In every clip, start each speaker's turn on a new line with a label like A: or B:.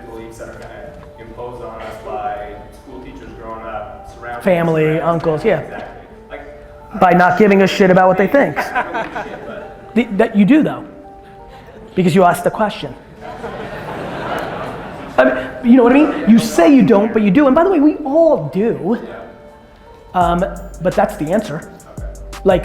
A: limited beliefs that are going to impose on us by school teachers growing up, surrounding
B: family, uncles, yeah.
A: Exactly. Like,
B: by not giving a shit about what they think. That you do though, because you asked the question. I mean, you know what I mean? You say you don't, but you do. And by the way, we all do. But that's the answer. Like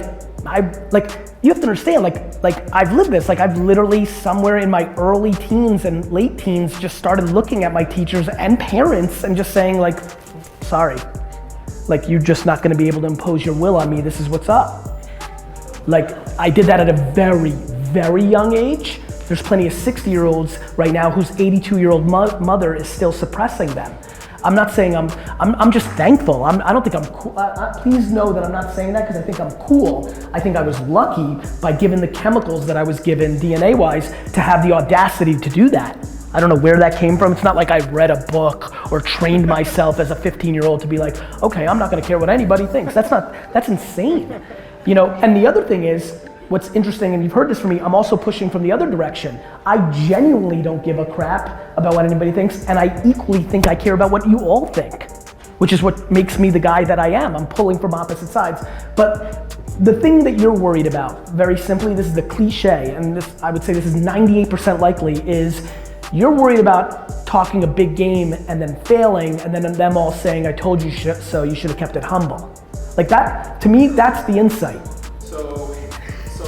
B: you have to understand. Like I've lived this. Like I've literally somewhere in my early teens and late teens just started looking at my teachers and parents and just saying like, sorry, like you're just not going to be able to impose your will on me. This is what's up. Like I did that at a very, very young age. There's plenty of 60-year-olds right now whose 82-year-old mother is still suppressing them. I'm not saying I'm just thankful. I don't think I'm cool. Please know that I'm not saying that because I think I'm cool. I think I was lucky by given the chemicals that I was given DNA-wise to have the audacity to do that. I don't know where that came from. It's not like I read a book or trained myself as a 15-year-old to be like, okay, I'm not gonna care what anybody thinks. That's insane. You know, and the other thing is, what's interesting, and you've heard this from me, I'm also pushing from the other direction. I genuinely don't give a crap about what anybody thinks, and I equally think I care about what you all think, which is what makes me the guy that I am. I'm pulling from opposite sides. But the thing that you're worried about, very simply, this is the cliche, and this, I would say this is 98% likely, is you're worried about talking a big game and then failing, and then them all saying, I told you so, you should have kept it humble. Like that, to me, that's the insight.
A: So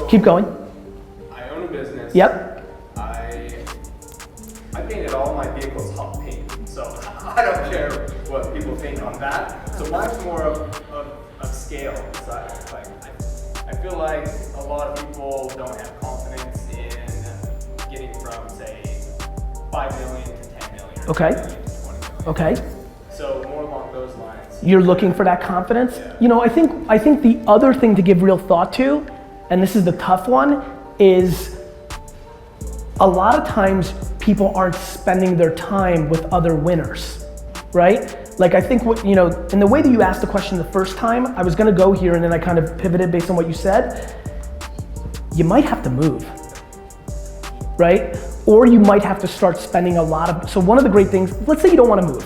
B: Keep going.
A: I own a business.
B: Yep.
A: I painted all my vehicles hot pink, so I don't care what people think on that. So mine's more of scale side. Like I feel like a lot of people don't have confidence in getting from say 5 million to 10 million.
B: Okay.
A: 10 million to 20 million.
B: Okay.
A: So more along those lines.
B: You're looking for that confidence?
A: Yeah.
B: You know, I think the other thing to give real thought to, and this is the tough one, is a lot of times people aren't spending their time with other winners, right? Like I think what, you know, in the way that you asked the question the first time, I was gonna go here and then I kind of pivoted based on what you said. You might have to move, right? Or you might have to start spending a lot of, so one of the great things, let's say you don't wanna move,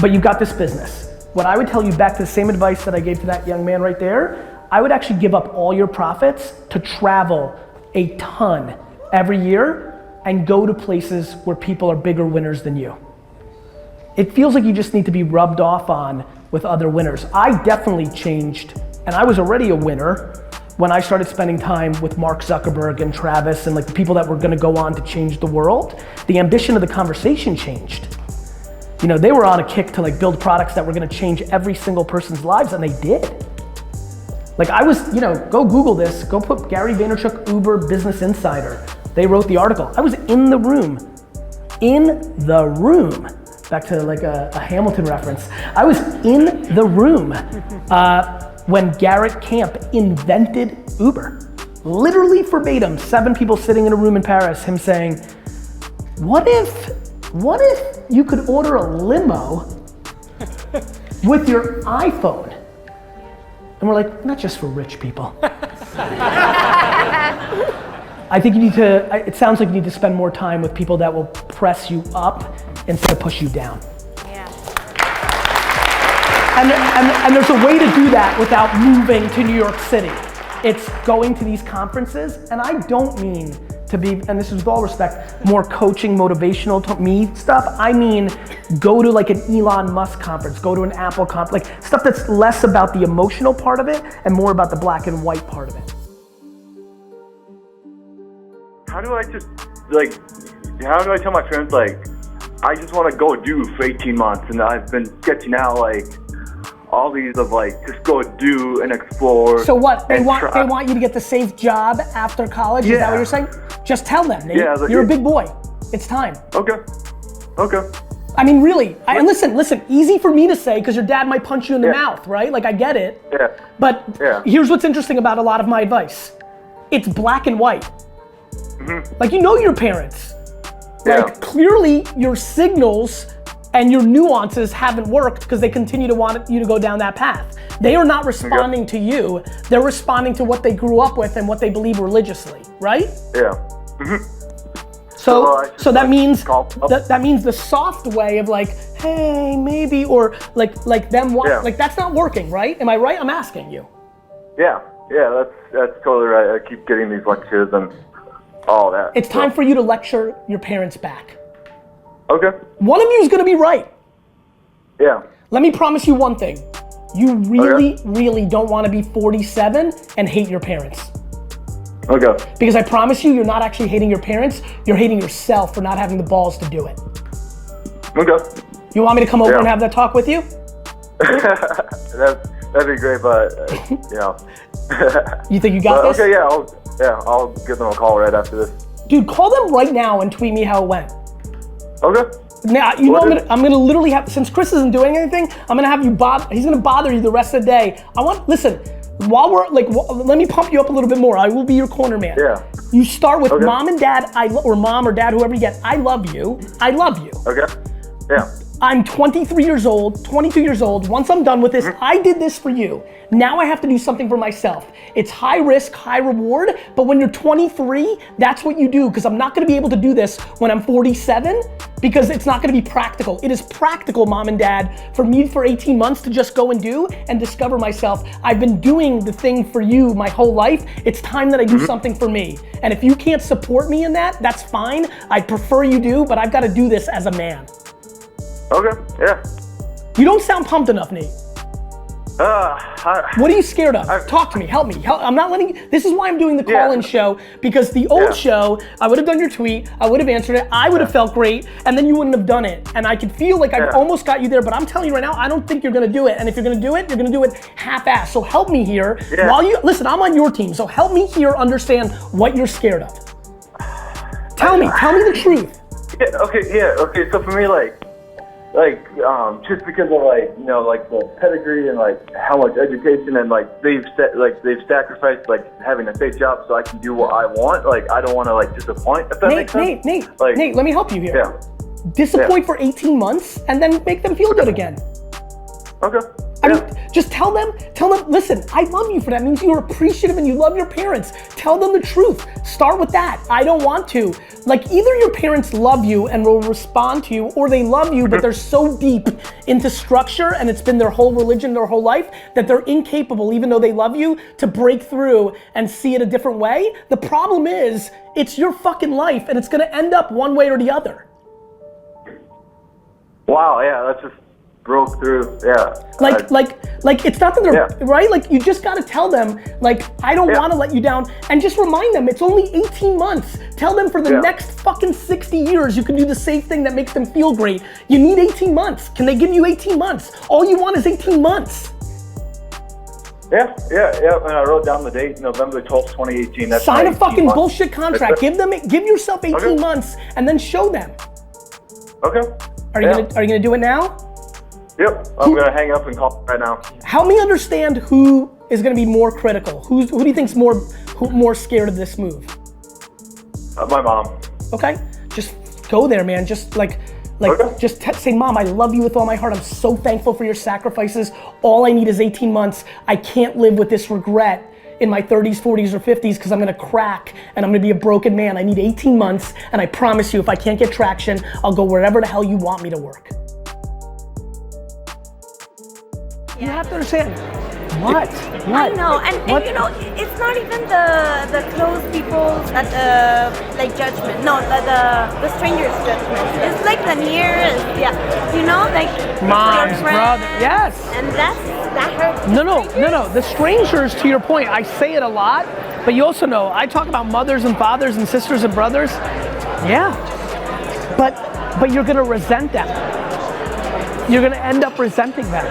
B: but you've got this business. What I would tell you, back to the same advice that I gave to that young man right there, I would actually give up all your profits to travel a ton every year and go to places where people are bigger winners than you. It feels like you just need to be rubbed off on with other winners. I definitely changed, and I was already a winner when I started spending time with Mark Zuckerberg and Travis and like the people that were gonna go on to change the world. The ambition of the conversation changed. You know, they were on a kick to like build products that were gonna change every single person's lives, and they did. Like I was, you know, go Google this, go put Gary Vaynerchuk, Uber Business Insider. They wrote the article. I was in the room. Back to like a Hamilton reference. I was in the room when Garrett Camp invented Uber. Literally verbatim, 7 people sitting in a room in Paris, him saying, what if you could order a limo with your iPhone? And we're like, not just for rich people. I think you need to, it sounds like you need to spend more time with people that will press you up instead of push you down.
C: Yeah.
B: And there's a way to do that without moving to New York City. It's going to these conferences, and I don't mean to be, and this is with all respect, more coaching, motivational to me stuff. I mean, go to like an Elon Musk conference, go to an Apple conference, like stuff that's less about the emotional part of it and more about the black and white part of it.
D: How do I tell my parents, like, I just want to go do for 18 months, and I've been sketching out like all these of like, just go do and explore.
B: So what, they want you to get the safe job after college?
D: Yeah.
B: Is that what you're saying? Just tell them, Nate.
D: Yeah,
B: you're a big boy. It's time.
D: Okay.
B: I mean, really, and listen, easy for me to say because your dad might punch you in the mouth, right? Like I get it.
D: Yeah.
B: But here's what's interesting about a lot of my advice. It's black and white. Mm-hmm. Like you know your parents. Like clearly your signals and your nuances haven't worked because they continue to want you to go down that path. They are not responding to you. They're responding to what they grew up with and what they believe religiously, right?
D: Yeah. Mm-hmm.
B: So that means
D: that
B: that means the soft way of like, hey, maybe, or like them like that's not working, right? Am I right? I'm asking you.
D: Yeah, that's totally right. I keep getting these lectures and all that.
B: It's time for you to lecture your parents back.
D: Okay.
B: One of you is gonna be right.
D: Yeah.
B: Let me promise you one thing. You really don't wanna be 47 and hate your parents.
D: Okay.
B: Because I promise you, you're not actually hating your parents, you're hating yourself for not having the balls to do it.
D: Okay.
B: You want me to come over and have that talk with you?
D: That'd be great, but
B: You think you got this?
D: Okay, I'll give them a call right after this.
B: Dude, call them right now and tweet me how it went.
D: Okay.
B: Now, you know I'm gonna literally have, since Chris isn't doing anything, I'm gonna have you he's gonna bother you the rest of the day. Listen, while we're like, let me pump you up a little bit more. I will be your corner man.
D: Yeah.
B: You start with mom and dad, or mom or dad, whoever you get, I love you. I love you.
D: Okay. Yeah.
B: I'm 23 years old, 22 years old. Once I'm done with this, I did this for you. Now I have to do something for myself. It's high risk, high reward, but when you're 23, that's what you do, because I'm not gonna be able to do this when I'm 47, because it's not gonna be practical. It is practical, mom and dad, for me for 18 months to just go and do and discover myself. I've been doing the thing for you my whole life. It's time that I do something for me. And if you can't support me in that, that's fine. I prefer you do, but I've gotta do this as a man.
D: Okay, yeah.
B: You don't sound pumped enough, Nate. What are you scared of? Talk to me, help me. I'm not letting, this is why I'm doing the call-in show, because the old show, I would have done your tweet, I would have answered it, I would have felt great, and then you wouldn't have done it. And I could feel like I've almost got you there, but I'm telling you right now, I don't think you're gonna do it. And if you're gonna do it, you're gonna do it half-assed. So help me here. Listen, I'm on your team, so help me here understand what you're scared of. Tell me the truth.
D: Okay, so for me, just because of the pedigree and how much education and they've sacrificed having a safe job so I can do what I want. I don't want to disappoint. If that makes sense.
B: Nate, let me help you here.
D: Yeah.
B: Disappoint for 18 months and then make them feel good again.
D: Okay.
B: I mean, just tell them, listen, I love you for that. It means you're appreciative and you love your parents. Tell them the truth. Start with that. I don't want to. Either your parents love you and will respond to you, or they love you, but they're so deep into structure and it's been their whole religion, their whole life, that they're incapable, even though they love you, to break through and see it a different way. The problem is, it's your fucking life and it's gonna end up one way or the other.
D: Wow, yeah, that's just broke through, yeah.
B: It's not that they're, right? You just gotta tell them, I don't wanna let you down, and just remind them, it's only 18 months. Tell them for the next fucking 60 years, you can do the same thing that makes them feel great. You need 18 months. Can they give you 18 months? All you want is 18 months.
D: Yeah, and I wrote down the date, November 12th, 2018. That's
B: sign a fucking bullshit contract. Give yourself 18 months and then show them. Okay. Are you gonna do it now?
D: Yep, I'm gonna hang up and call right now.
B: Help me understand who is gonna be more critical. Who do you think's more scared of this move?
D: My mom.
B: Okay, just go there, man. Just say, Mom, I love you with all my heart. I'm so thankful for your sacrifices. All I need is 18 months. I can't live with this regret in my 30s, 40s, or 50s because I'm gonna crack and I'm gonna be a broken man. I need 18 months, and I promise you, if I can't get traction, I'll go wherever the hell you want me to work. You have to understand. What?
C: I know, and it's not even the close people's judgment. No, the strangers' judgment. It's the nearest,
B: mom's brother. Yes.
C: And that hurts.
B: No. The strangers, to your point, I say it a lot, but you also know I talk about mothers and fathers and sisters and brothers. Yeah. But you're gonna resent them. You're gonna end up resenting them.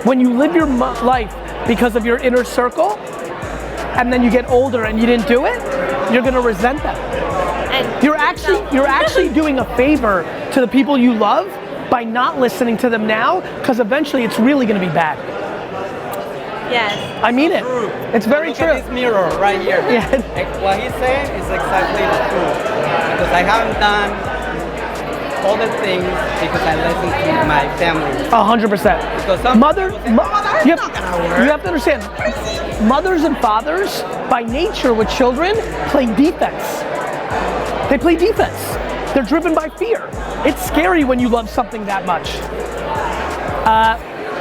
B: When you live your life because of your inner circle, and then you get older and you didn't do it, you're gonna resent them. And you're actually doing a favor to the people you love by not listening to them now, because eventually it's really gonna be bad.
C: Yes.
B: I mean it. It's very true.
E: Look at this mirror right here.
B: Yeah.
E: What he's saying is exactly the truth. Because I haven't done all the things because I listen to my family.
B: 100%.
E: Because
B: you have to understand, mothers and fathers, by nature with children, play defense. They play defense. They're driven by fear. It's scary when you love something that much.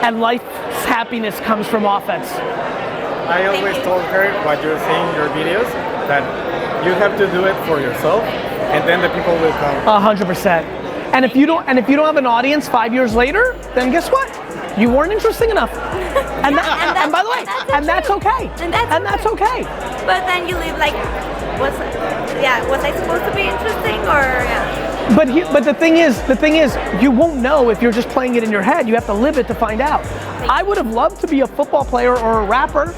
B: And life's happiness comes from offense.
F: I always told her what you're saying in your videos, that you have to do it for yourself, and then the people will come.
B: 100%. And if you don't have an audience 5 years later, then guess what? You weren't interesting enough. And, and by the way, that's okay.
C: And that's
B: okay.
C: But then you live like, was I supposed to be interesting or yeah?
B: But the thing is, you won't know if you're just playing it in your head. You have to live it to find out. I would have loved to be a football player or a rapper.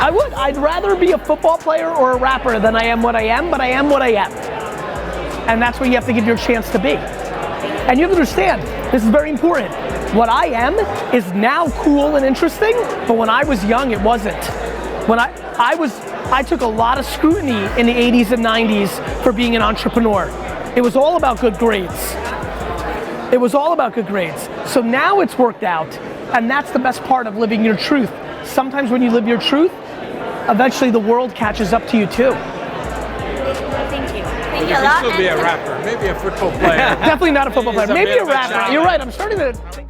B: I would. I'd rather be a football player or a rapper than I am what I am, but I am what I am. And that's what you have to give your chance to be. And you have to understand, this is very important. What I am is now cool and interesting, but when I was young, it wasn't. When I took a lot of scrutiny in the 80s and 90s for being an entrepreneur. It was all about good grades. It was all about good grades. So now it's worked out, and that's the best part of living your truth. Sometimes when you live your truth, eventually the world catches up to you too.
C: Thank you.
G: You can still be a rapper, maybe a football player.
B: Definitely not a football player.
G: He's a
B: Maybe
G: bit
B: a
G: of a
B: rapper.
G: challenge.
B: You're right. I'm starting to think